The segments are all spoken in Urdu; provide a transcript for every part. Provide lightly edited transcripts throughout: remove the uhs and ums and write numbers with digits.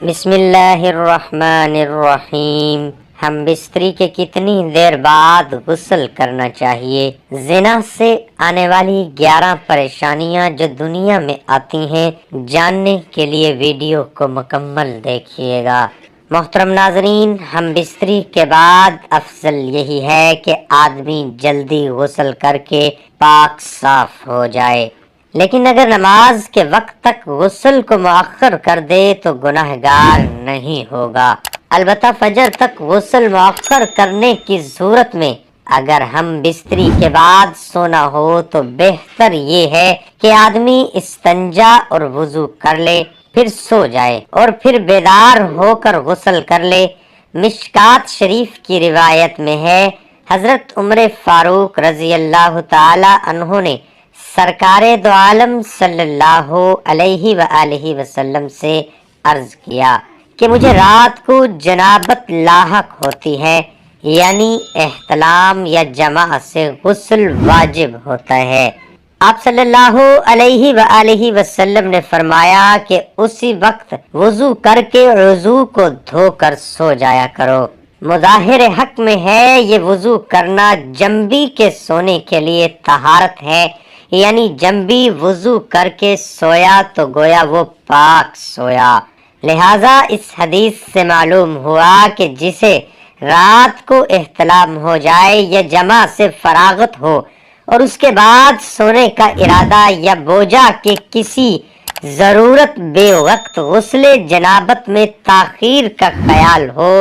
بسم اللہ الرحمن الرحیم۔ ہم بستری کے کتنی دیر بعد غسل کرنا چاہیے؟ زنا سے آنے والی 11 پریشانیاں جو دنیا میں آتی ہیں، جاننے کے لیے ویڈیو کو مکمل دیکھیے گا۔ محترم ناظرین، ہم بستری کے بعد افضل یہی ہے کہ آدمی جلدی غسل کر کے پاک صاف ہو جائے، لیکن اگر نماز کے وقت تک غسل کو مؤخر کر دے تو گناہگار نہیں ہوگا۔ البتہ فجر تک غسل مؤخر کرنے کی صورت میں اگر ہم بستری کے بعد سونا ہو تو بہتر یہ ہے کہ آدمی استنجا اور وضو کر لے، پھر سو جائے اور پھر بیدار ہو کر غسل کر لے۔ مشکات شریف کی روایت میں ہے، حضرت عمر فاروق رضی اللہ تعالی عنہ نے سرکار دو عالم صلی اللہ علیہ وآلہ وسلم سے عرض کیا کہ مجھے رات کو جنابت لاحق ہوتی ہے، یعنی احتلام یا جماع سے غسل واجب ہوتا ہے۔ آپ صلی اللہ علیہ وآلہ وسلم نے فرمایا کہ اسی وقت وضو کر کے عضو کو دھو کر سو جایا کرو۔ مظاہر حق میں ہے یہ وضو کرنا جنبی کے سونے کے لیے طہارت ہے، یعنی جنبی وضو کر کے سویا تو گویا وہ پاک سویا۔ لہذا اس حدیث سے معلوم ہوا کہ جسے رات کو احتلام ہو جائے یا جماع سے فراغت ہو اور اس کے بعد سونے کا ارادہ یا بوجھا کہ کسی ضرورت بے وقت غسل جنابت میں تاخیر کا خیال ہو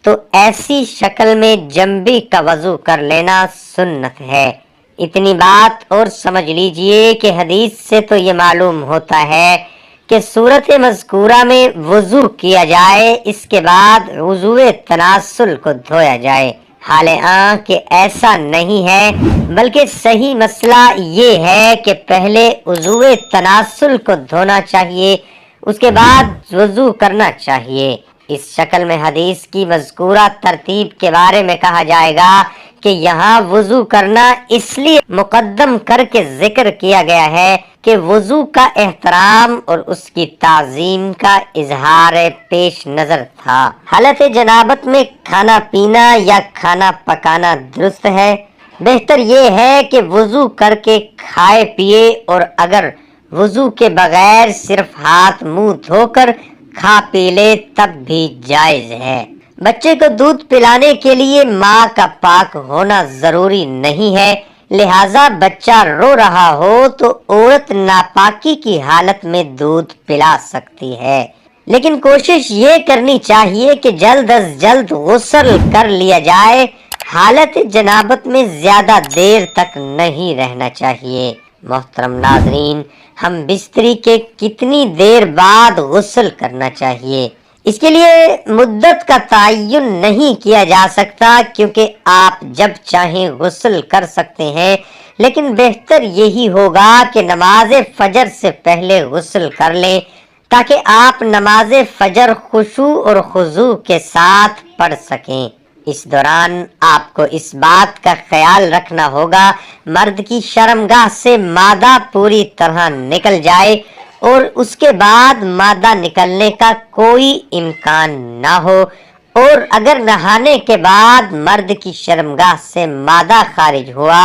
تو ایسی شکل میں جنبی کا وضو کر لینا سنت ہے۔ اتنی بات اور سمجھ لیجئے کہ حدیث سے تو یہ معلوم ہوتا ہے کہ صورت مذکورہ میں وضو کیا جائے، اس کے بعد وضو تناسل کو دھویا جائے۔ حالانکہ کہ ایسا نہیں ہے، بلکہ صحیح مسئلہ یہ ہے کہ پہلے وضو تناسل کو دھونا چاہیے، اس کے بعد وضو کرنا چاہیے۔ اس شکل میں حدیث کی مذکورہ ترتیب کے بارے میں کہا جائے گا کہ یہاں وضو کرنا اس لیے مقدم کر کے ذکر کیا گیا ہے کہ وضو کا احترام اور اس کی تعظیم کا اظہار پیش نظر تھا۔ حالت جنابت میں کھانا پینا یا کھانا پکانا درست ہے؟ بہتر یہ ہے کہ وضو کر کے کھائے پیے، اور اگر وضو کے بغیر صرف ہاتھ منہ دھو کر کھا پی لے تب بھی جائز ہے۔ بچے کو دودھ پلانے کے لیے ماں کا پاک ہونا ضروری نہیں ہے، لہذا بچہ رو رہا ہو تو عورت ناپاکی کی حالت میں دودھ پلا سکتی ہے، لیکن کوشش یہ کرنی چاہیے کہ جلد از جلد غسل کر لیا جائے۔ حالت جنابت میں زیادہ دیر تک نہیں رہنا چاہیے۔ محترم ناظرین، ہم بستری کے کتنی دیر بعد غسل کرنا چاہیے؟ اس کے لیے مدت کا تعین نہیں کیا جا سکتا، کیونکہ آپ جب چاہیں غسل کر سکتے ہیں، لیکن بہتر یہی ہوگا کہ نماز فجر سے پہلے غسل کر لیں تاکہ آپ نماز فجر خشوع اور خضوع کے ساتھ پڑھ سکیں۔ اس دوران آپ کو اس بات کا خیال رکھنا ہوگا مرد کی شرمگاہ سے مادہ پوری طرح نکل جائے اور اس کے بعد مادہ نکلنے کا کوئی امکان نہ ہو، اور اگر نہانے کے بعد مرد کی شرمگاہ سے مادہ خارج ہوا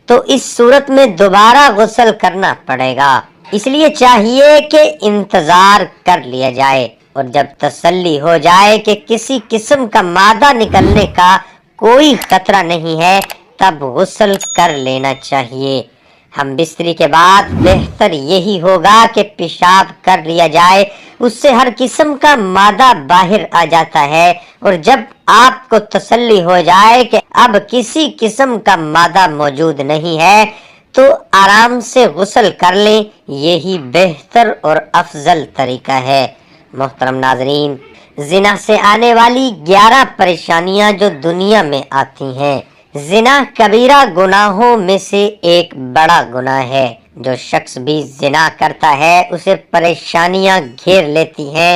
تو اس صورت میں دوبارہ غسل کرنا پڑے گا۔ اس لیے چاہیے کہ انتظار کر لیا جائے، اور جب تسلی ہو جائے کہ کسی قسم کا مادہ نکلنے کا کوئی خطرہ نہیں ہے تب غسل کر لینا چاہیے۔ ہم بستری کے بعد بہتر یہی ہوگا کہ پیشاب کر لیا جائے، اس سے ہر قسم کا مادہ باہر آ جاتا ہے، اور جب آپ کو تسلی ہو جائے کہ اب کسی قسم کا مادہ موجود نہیں ہے تو آرام سے غسل کر لیں، یہی بہتر اور افضل طریقہ ہے۔ محترم ناظرین، زنا سے آنے والی 11 پریشانیاں جو دنیا میں آتی ہیں۔ زنا کبیرہ گناہوں میں سے ایک بڑا گناہ ہے۔ جو شخص بھی زنا کرتا ہے اسے پریشانیاں گھیر لیتی ہیں۔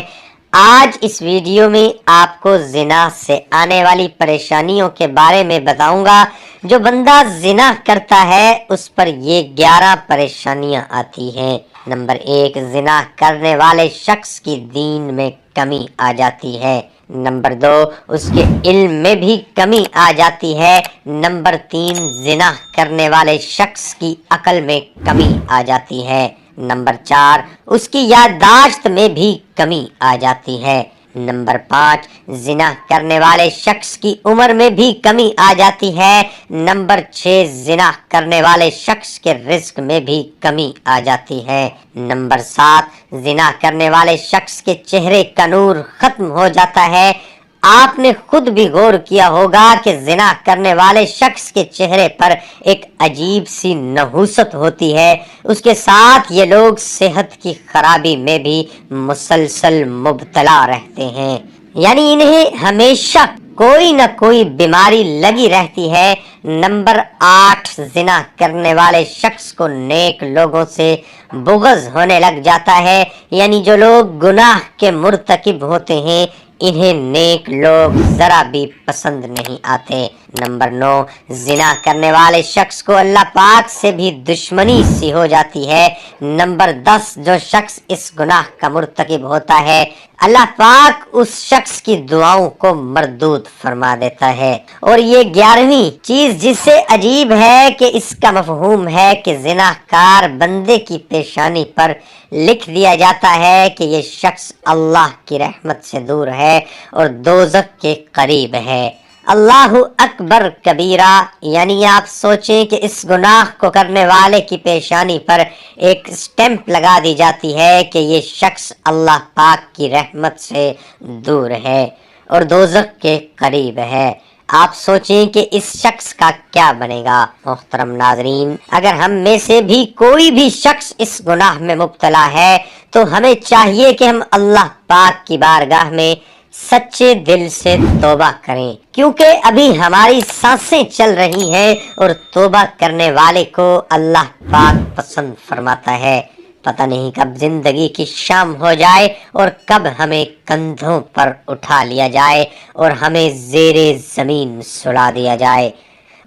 آج اس ویڈیو میں آپ کو زنا سے آنے والی پریشانیوں کے بارے میں بتاؤں گا۔ جو بندہ زنا کرتا ہے اس پر یہ 11 پریشانیاں آتی ہیں۔ نمبر 1، زنا کرنے والے شخص کی دین میں کمی آ جاتی ہے۔ نمبر 2، اس کے علم میں بھی کمی آ جاتی ہے۔ نمبر 3، زنا کرنے والے شخص کی عقل میں کمی آ جاتی ہے۔ نمبر 4، اس کی یادداشت میں بھی کمی آ جاتی ہے۔ نمبر 5، زنا کرنے والے شخص کی عمر میں بھی کمی آ جاتی ہے۔ نمبر 6، زنا کرنے والے شخص کے رزق میں بھی کمی آ جاتی ہے۔ نمبر 7، زنا کرنے والے شخص کے چہرے کا نور ختم ہو جاتا ہے۔ آپ نے خود بھی غور کیا ہوگا کہ زنا کرنے والے شخص کے چہرے پر ایک عجیب سی نحوست ہوتی ہے۔ اس کے ساتھ یہ لوگ صحت کی خرابی میں بھی مسلسل مبتلا رہتے ہیں، یعنی انہیں ہمیشہ کوئی نہ کوئی بیماری لگی رہتی ہے۔ نمبر 8، زنا کرنے والے شخص کو نیک لوگوں سے بغض ہونے لگ جاتا ہے، یعنی جو لوگ گناہ کے مرتکب ہوتے ہیں انہیں نیک لوگ ذرا بھی پسند نہیں آتے۔ نمبر 9، زنا کرنے والے شخص کو اللہ پاک سے بھی دشمنی سی ہو جاتی ہے۔ نمبر 10، جو شخص اس گناہ کا مرتکب ہوتا ہے اللہ پاک اس شخص کی دعاؤں کو مردود فرما دیتا ہے۔ اور یہ 11ویں چیز جس سے عجیب ہے کہ اس کا مفہوم ہے کہ زناکار بندے کی پیشانی پر لکھ دیا جاتا ہے کہ یہ شخص اللہ کی رحمت سے دور ہے اور دوزخ کے قریب ہے۔ اللہ اکبر کبیرہ، یعنی آپ سوچیں کہ اس گناہ کو کرنے والے کی پیشانی پر ایک سٹیمپ لگا دی جاتی ہے کہ یہ شخص اللہ پاک کی رحمت سے دور ہے اور دوزخ کے قریب ہے۔ آپ سوچیں کہ اس شخص کا کیا بنے گا۔ محترم ناظرین، اگر ہم میں سے بھی کوئی بھی شخص اس گناہ میں مبتلا ہے تو ہمیں چاہیے کہ ہم اللہ پاک کی بارگاہ میں سچے دل سے توبہ کریں، کیونکہ ابھی ہماری سانسیں چل رہی ہیں اور توبہ کرنے والے کو اللہ پاک پسند فرماتا ہے۔ پتہ نہیں کب زندگی کی شام ہو جائے اور کب ہمیں کندھوں پر اٹھا لیا جائے اور ہمیں زیر زمین سلا دیا جائے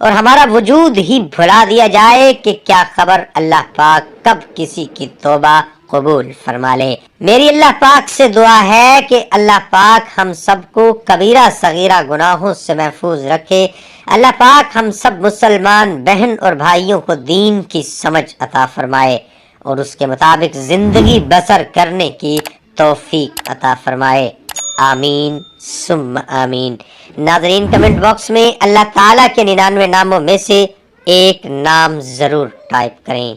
اور ہمارا وجود ہی بھلا دیا جائے کہ کیا خبر اللہ پاک کب کسی کی توبہ قبول فرما لے۔ میری اللہ پاک سے دعا ہے کہ اللہ پاک ہم سب کو کبیرہ صغیرہ گناہوں سے محفوظ رکھے۔ اللہ پاک ہم سب مسلمان بہن اور بھائیوں کو دین کی سمجھ عطا فرمائے اور اس کے مطابق زندگی بسر کرنے کی توفیق عطا فرمائے۔ آمین ثم آمین۔ ناظرین، کمنٹ باکس میں اللہ تعالیٰ کے 99 ناموں میں سے ایک نام ضرور ٹائپ کریں۔